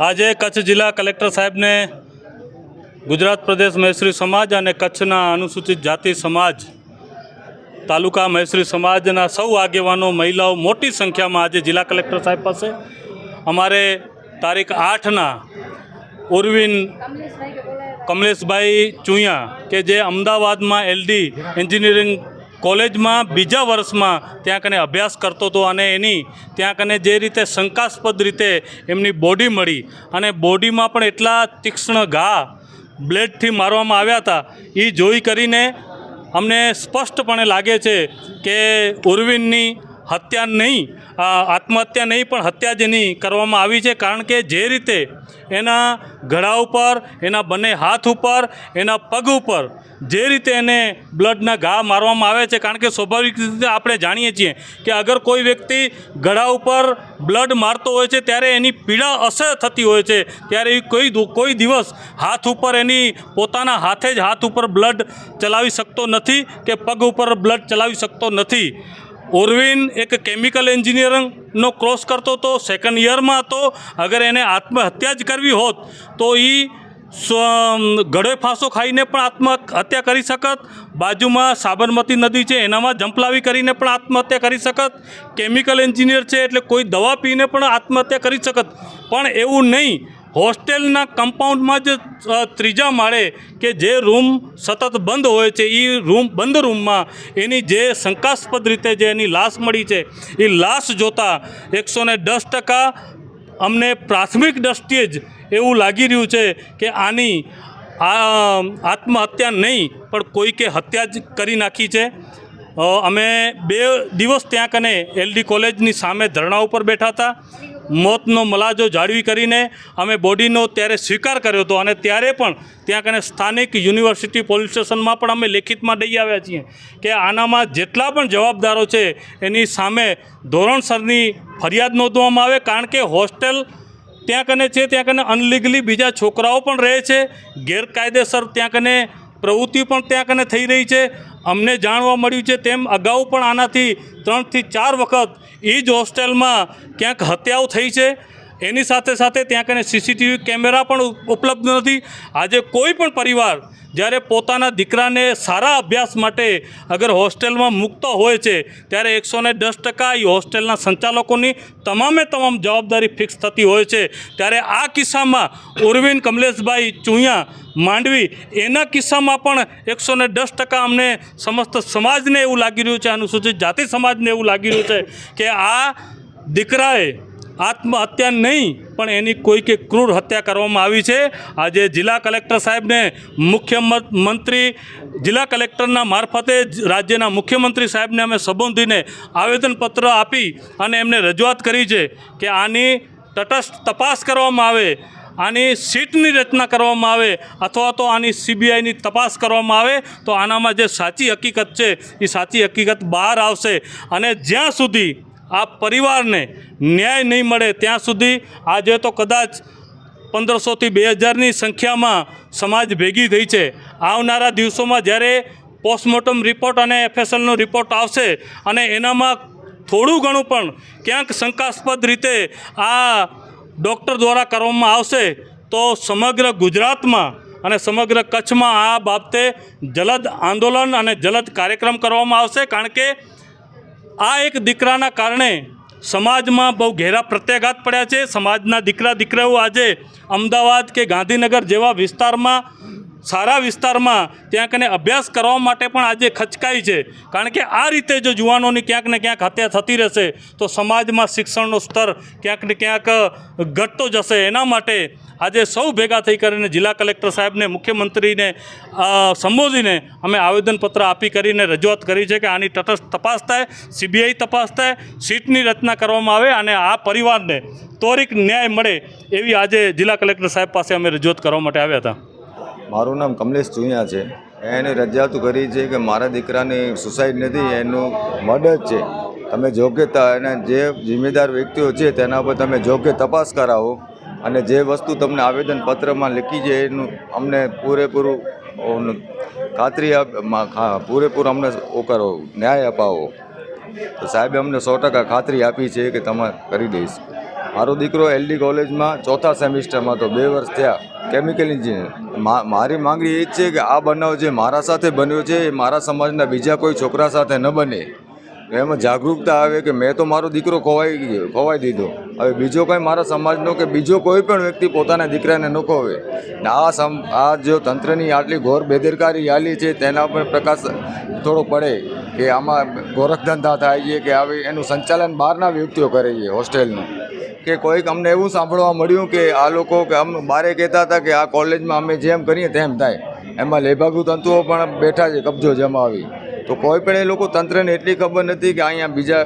આજે કચ્છ જિલ્લા કલેક્ટર સાહેબને ગુજરાત પ્રદેશ મહેશ્રી સમાજ અને કચ્છના અનુસૂચિત જાતિ સમાજ તાલુકા મહેશ્રી સમાજના સૌ આગેવાનો મહિલાઓ મોટી સંખ્યામાં આજે જિલ્લા કલેક્ટર સાહેબ પાસે અમારે તારીખ 8ના ઉર્વિન કમલેશભાઈ ચુયા કે જે અમદાવાદમાં એલડી એન્જિનિયરિંગ કોલેજમાં બીજા વર્ષમાં ત્યાં કને અભ્યાસ કરતો હતો અને એની ત્યાં કને જે રીતે શંકાસ્પદ રીતે એમની બોડી મળી અને બોડીમાં પણ એટલા તીક્ષ્ણ ઘા બ્લેડથી મારવામાં આવ્યા હતા એ જોઈ કરીને અમને સ્પષ્ટપણે લાગે છે કે ઉર્વિનની હત્યા નહીં, આત્મહત્યા નહીં પણ હત્યા જેની કરવામાં આવી છે. કારણ કે જે રીતે એના ગળા ઉપર, એના બંને હાથ ઉપર, એના પગ ઉપર જે રીતે એને બ્લડના ઘા મારવામાં આવે છે, કારણ કે સ્વાભાવિક રીતે આપણે જાણીએ છીએ કે અગર કોઈ વ્યક્તિ ગળા ઉપર બ્લડ મારતો હોય છે ત્યારે એની પીડા અસહ્ય થતી હોય છે, ત્યારે એ કોઈ દિવસ હાથ ઉપર એની પોતાના હાથે જ હાથ ઉપર બ્લડ ચલાવી શકતો નથી કે પગ ઉપર બ્લડ ચલાવી શકતો નથી. ઉર્વિન એક કેમિકલ એન્જિનિયરિંગનો કોર્સ કરતો હતો, સેકન્ડ યરમાં હતો. અગર એને આત્મહત્યા જ કરવી હોત તો એ ગળે ફાંસો ખાઈને પણ આત્મહત્યા કરી શકત, બાજુમાં સાબરમતી નદી છે એનામાં જંપલાવી કરીને પણ આત્મહત્યા કરી શકત, કેમિકલ એન્જિનિયર છે એટલે કોઈ દવા પીને પણ આત્મહત્યા કરી શકત. પણ એવું નહીં, હોસ્ટેલના કમ્પાઉન્ડમાં જ ત્રીજા માળે કે જે રૂમ સતત બંધ હોય છે એ બંધ રૂમમાં એની જે શંકાસ્પદ રીતે જે એની લાશ મળી છે એ લાશ જોતાં 110% અમને પ્રાથમિક દ્રષ્ટિએ જ એવું લાગી રહ્યું છે કે આની આત્મહત્યા નહીં પણ કોઈકે હત્યા જ કરી નાખી છે. અમે 2 દિવસ ત્યાં કને એલડી કોલેજની સામે ધરણા ઉપર બેઠા હતા. મોતનો મલાજો જાળવી કરીને અમે બોડીનો ત્યારે સ્વીકાર કર્યો હતો અને ત્યારે પણ ત્યાં કને સ્થાનિક યુનિવર્સિટી પોલીસ સ્ટેશનમાં પણ અમે લેખિતમાં દઈ આવ્યા છીએ કે આનામાં જેટલા પણ જવાબદારો છે એની સામે ધોરણસરની ફરિયાદ નોંધવામાં આવે. કારણ કે હોસ્ટેલ ત્યાં કને છે, ત્યાં કને અનલીગલી બીજા છોકરાઓ પણ રહે છે, ગેરકાયદેસર ત્યાં કને પ્રવૃત્તિ પણ ત્યાં કને થઈ રહી છે. અમને જાણવા મળ્યું છે તેમ અગાઉ પણ આનાથી 3 થી 4 વખત એ જ હોસ્ટેલમાં ક્યાંક હત્યાઓ થઈ છે. એની સાથે સાથે ત્યાં કને સીસીટીવી કેમેરા પણ ઉપલબ્ધ નથી. આજે કોઈ પણ પરિવાર જ્યારે પોતાના દીકરાને સારા અભ્યાસ માટે અગર હોસ્ટેલમાં મૂકતો હોય છે ત્યારે 110% એ હોસ્ટેલના સંચાલકોની તમામ જવાબદારી ફિક્સ થતી હોય છે. ત્યારે આ કિસ્સામાં ઉર્વિન કમલેશભાઈ ચુયા માંડવી એના કિસ્સામાં પણ 110% અમને સમસ્ત સમાજને એવું લાગી રહ્યું છે, અનુસૂચિત જાતિ સમાજને એવું લાગી રહ્યું છે કે આ દીકરાએ આત્મહત્યા નહીં પણ એની કોઈકે ક્રૂર હત્યા કરવામાં આવી છે. આજે જિલ્લા કલેક્ટર સાહેબને મુખ્યમંત્રી જિલ્લા કલેક્ટરના મારફતે રાજ્યના મુખ્યમંત્રી સાહેબને અમે સંબોધીને આવેદનપત્ર આપી અને એમને રજૂઆત કરી છે કે આની તટસ્થ તપાસ કરવામાં આવે, આની સીટની રચના કરવામાં આવે અથવા તો આની CBIની તપાસ કરવામાં આવે તો આનામાં જે સાચી હકીકત છે એ સાચી હકીકત બહાર આવશે. અને જ્યાં સુધી આ પરિવારને ન્યાય નહીં મળે ત્યાં સુધી આજે તો કદાચ 1500 થી 2000ની સંખ્યામાં સમાજ ભેગી થઈ છે. આવનારા દિવસોમાં જ્યારે પોસ્ટમોર્ટમ રિપોર્ટ અને FSLનો રિપોર્ટ આવશે અને એનામાં થોડું ઘણું પણ ક્યાંક શંકાસ્પદ રીતે આ ડૉક્ટર દ્વારા કરવામાં આવશે તો સમગ્ર ગુજરાતમાં અને સમગ્ર કચ્છમાં આ બાબતે જલદ આંદોલન અને જલદ કાર્યક્રમ કરવામાં આવશે. કારણ કે આ એક દીકરાના કારણે સમાજમાં બહુ ઘેરા પ્રત્યાઘાત પડ્યા છે. સમાજના દીકરાઓ આજે અમદાવાદ કે ગાંધીનગર જેવા વિસ્તારમાં, સારા વિસ્તારમાં ત્યાં કને અભ્યાસ કરવા માટે પણ આજે ખચકાય છે. કારણ કે આ રીતે જો યુવાનોની ક્યાંક ને ક્યાંક હત્યા થતી રહેશે તો સમાજમાં શિક્ષણનો સ્તર ક્યાંક ને ક્યાંક ઘટતો જશે. એના માટે આજે સૌ ભેગા થઈ કરીને જિલ્લા કલેક્ટર સાહેબને, મુખ્યમંત્રીને સંબોધીને અમે આવેદનપત્ર આપી કરીને રજૂઆત કરી છે કે આની તટસ્થ તપાસ થાય, CBI તપાસ થાય, સીટની રચના કરવામાં આવે અને આ પરિવારને ત્વરિત ન્યાય મળે એવી આજે જિલ્લા કલેક્ટર સાહેબ પાસે અમે રજૂઆત કરવા માટે આવ્યા હતા. મારું નામ કમલેશ ચુયા છે. એને રજૂઆત કરી છે કે મારા દીકરાની સુસાઇડ નથી, એનું મર્ડર છે. તમે જોકે એના જે જિમ્મેદાર વ્યક્તિઓ છે તેના પર તમે જોકે તપાસ કરાવો અને જે વસ્તુ તમને આવેદનપત્રમાં લખી છે એનું અમને પૂરેપૂરું ખાતરી પૂરેપૂરું અમને કરો, ન્યાય અપાવો. તો સાહેબે અમને 100% ખાતરી આપી છે કે તમે કરી દઈશ. મારો દીકરો એલડી કોલેજમાં 4થા સેમિસ્ટરમાં તો 2 વર્ષ થયા કેમિકલ એન્જિનિયર. મારી માંગણી એ જ છે કે આ બનાવ જે મારા સાથે બન્યો છે એ મારા સમાજના બીજા કોઈ છોકરા સાથે ન બને. એમાં જાગૃતતા આવે કે મેં તો મારો દીકરો ખોવાઈ દીધો, હવે બીજો કોઈ મારા સમાજનો કે બીજો કોઈ પણ વ્યક્તિ પોતાના દીકરાને ન ખોવે. ને આ જો તંત્રની આટલી ઘોર બેદરકારી આલી છે તેના પર પ્રકાશ થોડો પડે કે આમાં ગોરખધંધા થાય છે કે આવી એનું સંચાલન બહારના વ્યક્તિઓ કરે છે હોસ્ટેલનું. કે કોઈક અમને એવું સાંભળવા મળ્યું કે આ લોકો કે અમને બારે કહેતા હતા કે આ કોલેજમાં અમે જેમ કરીએ તેમ થાય, એમાં લેભાગુ તંતુઓ પણ બેઠા છે કબજો જમાવી. તો કોઈ પણ એ લોકો તંત્રને એટલી ખબર નથી કે અહીંયા બીજા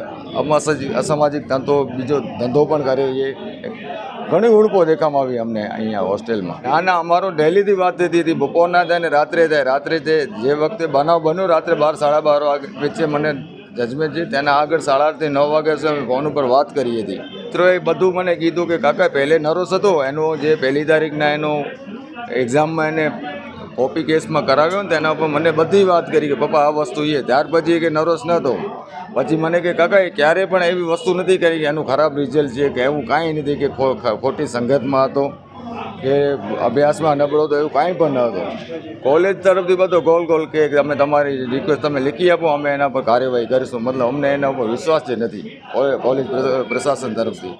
અસામાજિક તંત્રો બીજો ધંધો પણ કરે છે. ઘણી ઉણપો દેખામાં આવી અમને અહીંયા હોસ્ટેલમાં. ના અમારો ડેલીથી વાત થતી હતી, બપોરના થાય ને રાત્રે થાય. રાત્રે તે જે વખતે બનાવ બન્યો રાત્રે 12 સાડા 12 વાગે વચ્ચે મને જજમેન્ટ છે તેના આગળ 8:30 થી 9 વાગ્યા સુધી ફોન ઉપર વાત કરી હતી. મિત્રોએ બધું મને કીધું કે કાકા પહેલે નરોસ હતો, એનો જે 1 તારીખના એનો એક્ઝામમાં એને કોપી કેસમાં કરાવ્યો ને તેના ઉપર મને બધી વાત કરી કે પપ્પા આ વસ્તુ છે. ત્યાર પછી કે નરોસ નહોતો. પછી મને કે કાકા એ ક્યારેય પણ એવી વસ્તુ નથી કરી કે એનું ખરાબ રિઝલ્ટ છે કે એવું કાંઈ નથી કે ખોટી સંગતમાં હતો કે અભ્યાસમાં નબળો તો એવું કાંઈ પણ ન હતું. કોલેજ તરફથી બધો ગોલ કે અમે તમારી રિક્વેસ્ટ તમે લીખી આપો, અમે એના પર કાર્યવાહી કરીશું. મતલબ અમને એના ઉપર વિશ્વાસ જ નથી કોલેજ પ્રશાસન તરફથી.